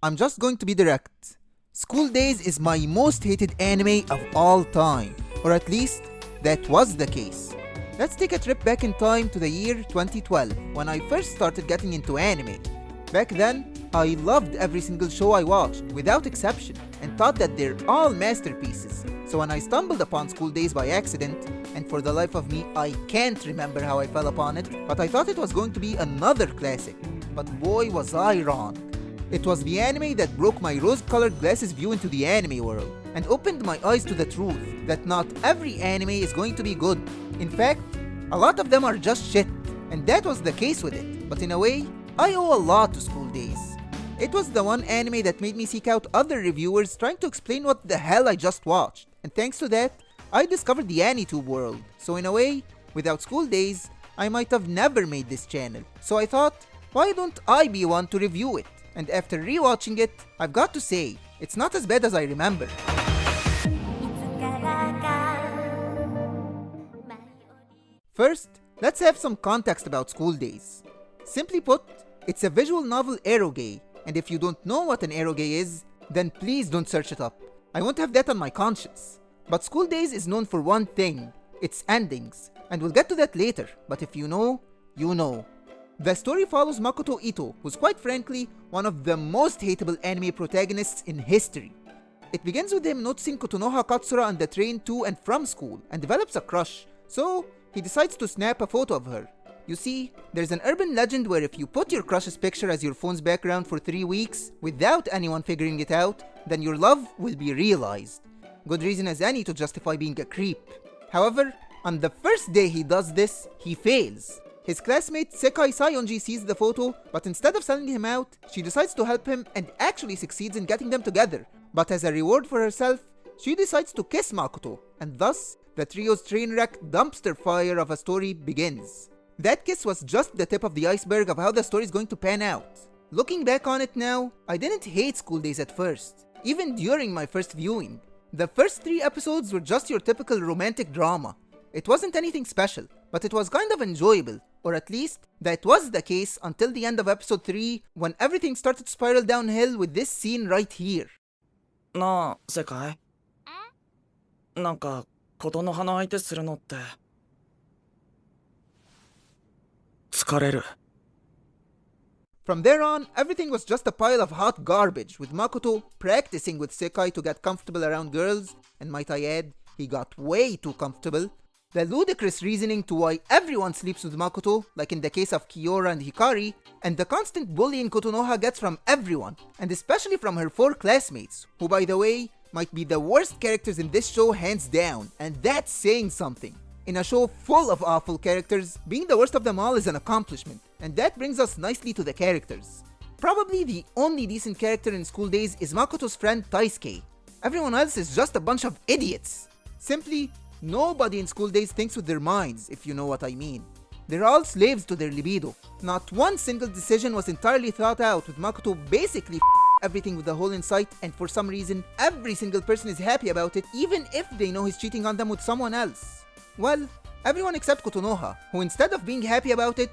I'm just going to be direct. School Days is my most hated anime of all time, or at least that was the case. Let's take a trip back in time to the year 2012 when I first started getting into anime. Back then, I loved every single show I watched, without exception, and thought that they're all masterpieces. So when I stumbled upon School Days by accident, and for the life of me, I can't remember how I fell upon it, but I thought it was going to be another classic. But boy was I wrong. It was the anime that broke my rose-colored glasses view into the anime world, and opened my eyes to the truth that not every anime is going to be good. In fact, a lot of them are just shit, and that was the case with it. But in a way, I owe a lot to School Days. It was the one anime that made me seek out other reviewers trying to explain what the hell I just watched, and thanks to that, I discovered the AniTube world. So in a way, without School Days, I might have never made this channel. So I thought, why don't I be one to review it? And after rewatching it, I've got to say, it's not as bad as I remember. First, let's have some context about School Days. Simply put, it's a visual novel eroge, and if you don't know what an eroge is, then please don't search it up. I won't have that on my conscience. But School Days is known for one thing, its endings, and we'll get to that later, but if you know, you know. The story follows Makoto Ito, who's quite frankly one of the most hateable anime protagonists in history. It begins with him noticing Kotonoha Katsura on the train to and from school and develops a crush, so he decides to snap a photo of her. You see, there's an urban legend where if you put your crush's picture as your phone's background for 3 weeks without anyone figuring it out, then your love will be realized. Good reason as any to justify being a creep. However, on the first day he does this, he fails. His classmate Sekai Sayonji sees the photo, but instead of selling him out, she decides to help him and actually succeeds in getting them together. But as a reward for herself, she decides to kiss Makoto, and thus, the trio's train wreck dumpster fire of a story begins. That kiss was just the tip of the iceberg of how the story is going to pan out. Looking back on it now, I didn't hate School Days at first, even during my first viewing. The first 3 episodes were just your typical romantic drama. It wasn't anything special, but it was kind of enjoyable, or at least, that was the case until the end of episode 3 when everything started to spiral downhill with this scene right here. なあ、世界。なんか、ことの葉の相手するのって。疲れる。From there on, everything was just a pile of hot garbage, with Makoto practicing with Sekai to get comfortable around girls, and might I add, he got way too comfortable. The ludicrous reasoning to why everyone sleeps with Makoto, like in the case of Kiora and Hikari, and the constant bullying Kotonoha gets from everyone, and especially from her 4 classmates, who by the way, might be the worst characters in this show hands down, and that's saying something. In a show full of awful characters, being the worst of them all is an accomplishment, and that brings us nicely to the characters. Probably the only decent character in School Days is Makoto's friend Taisuke. Everyone else is just a bunch of idiots. Simply, nobody in School Days thinks with their minds, if you know what I mean. They're all slaves to their libido. Not one single decision was entirely thought out, with Makoto basically everything with the hole in sight, and for some reason, every single person is happy about it, even if they know he's cheating on them with someone else. Well, everyone except Kotonoha, who instead of being happy about it,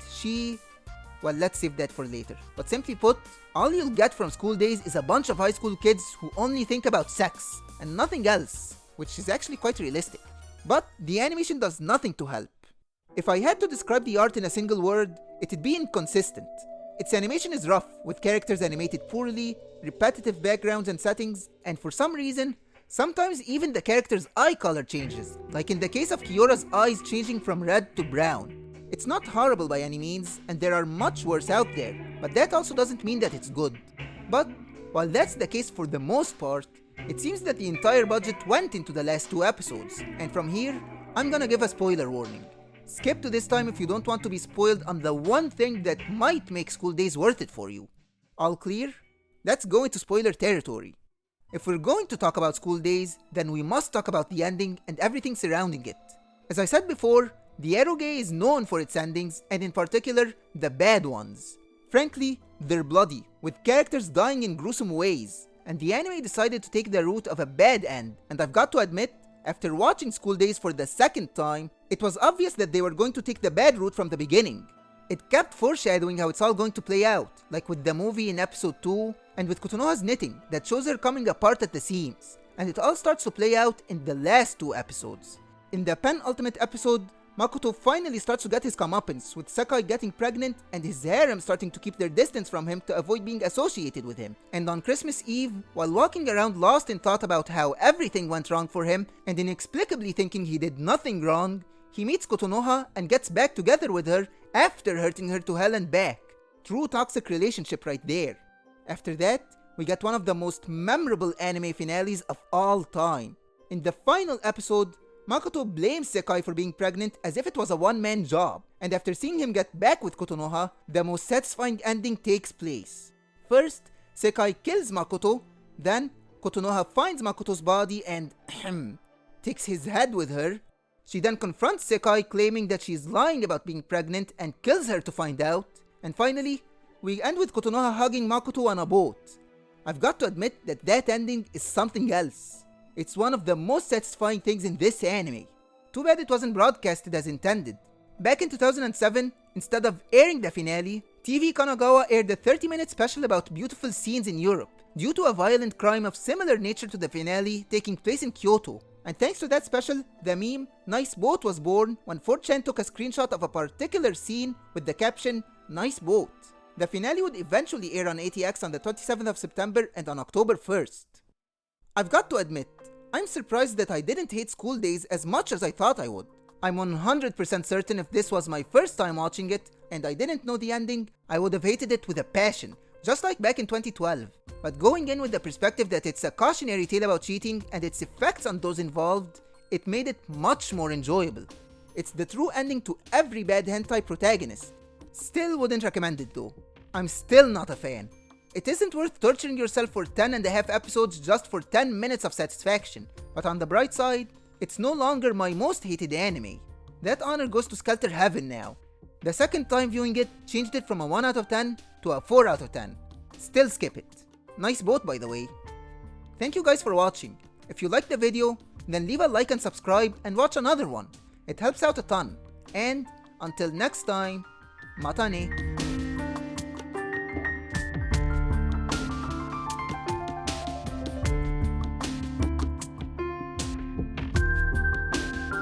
well, let's save that for later. But simply put, all you'll get from School Days is a bunch of high school kids who only think about sex, and nothing else, which is actually quite realistic. But the animation does nothing to help. If I had to describe the art in a single word, it'd be inconsistent. Its animation is rough, with characters animated poorly, repetitive backgrounds and settings, and for some reason, sometimes even the character's eye color changes, like in the case of Kyora's eyes changing from red to brown. It's not horrible by any means, and there are much worse out there, but that also doesn't mean that it's good. But, while that's the case for the most part, it seems that the entire budget went into the last 2 episodes, and from here, I'm gonna give a spoiler warning. Skip to this time if you don't want to be spoiled on the one thing that might make School Days worth it for you. All clear? Let's go into spoiler territory. If we're going to talk about School Days, then we must talk about the ending and everything surrounding it. As I said before, the eroge is known for its endings, and in particular, the bad ones. Frankly, they're bloody, with characters dying in gruesome ways, and the anime decided to take the route of a bad end, and I've got to admit, after watching School Days for the second time, it was obvious that they were going to take the bad route from the beginning. It kept foreshadowing how it's all going to play out, like with the movie in episode 2, and with Kotonoha's knitting that shows her coming apart at the seams, and it all starts to play out in the last 2 episodes. In the penultimate episode, Makoto finally starts to get his comeuppance, with Sekai getting pregnant and his harem starting to keep their distance from him to avoid being associated with him. And on Christmas Eve, while walking around lost in thought about how everything went wrong for him, and inexplicably thinking he did nothing wrong, he meets Kotonoha and gets back together with her after hurting her to hell and back. True toxic relationship right there. After that, we get one of the most memorable anime finales of all time. In the final episode, Makoto blames Sekai for being pregnant as if it was a one-man job, and after seeing him get back with Kotonoha, the most satisfying ending takes place. First, Sekai kills Makoto, then Kotonoha finds Makoto's body and takes his head with her. She then confronts Sekai claiming that she's lying about being pregnant and kills her to find out. And finally, we end with Kotonoha hugging Makoto on a boat. I've got to admit that that ending is something else. It's one of the most satisfying things in this anime. Too bad it wasn't broadcasted as intended. Back in 2007, instead of airing the finale, TV Kanagawa aired a 30-minute special about beautiful scenes in Europe, due to a violent crime of similar nature to the finale taking place in Kyoto. And thanks to that special, the meme "Nice Boat" was born when 4chan took a screenshot of a particular scene with the caption "Nice Boat." The finale would eventually air on ATX on the 27th of September and on October 1st. I've got to admit, I'm surprised that I didn't hate School Days as much as I thought I would. I'm 100% certain if this was my first time watching it and I didn't know the ending, I would have hated it with a passion, just like back in 2012. But going in with the perspective that it's a cautionary tale about cheating and its effects on those involved, it made it much more enjoyable. It's the true ending to every bad hentai protagonist. Still wouldn't recommend it though. I'm still not a fan. It isn't worth torturing yourself for 10.5 episodes just for 10 minutes of satisfaction, but on the bright side, it's no longer my most hated anime. That honor goes to Skelter Heaven now. The second time viewing it changed it from a 1 out of 10 to a 4 out of 10. Still skip it. Nice boat by the way. Thank you guys for watching. If you liked the video, then leave a like and subscribe and watch another one. It helps out a ton. And until next time, mata ne.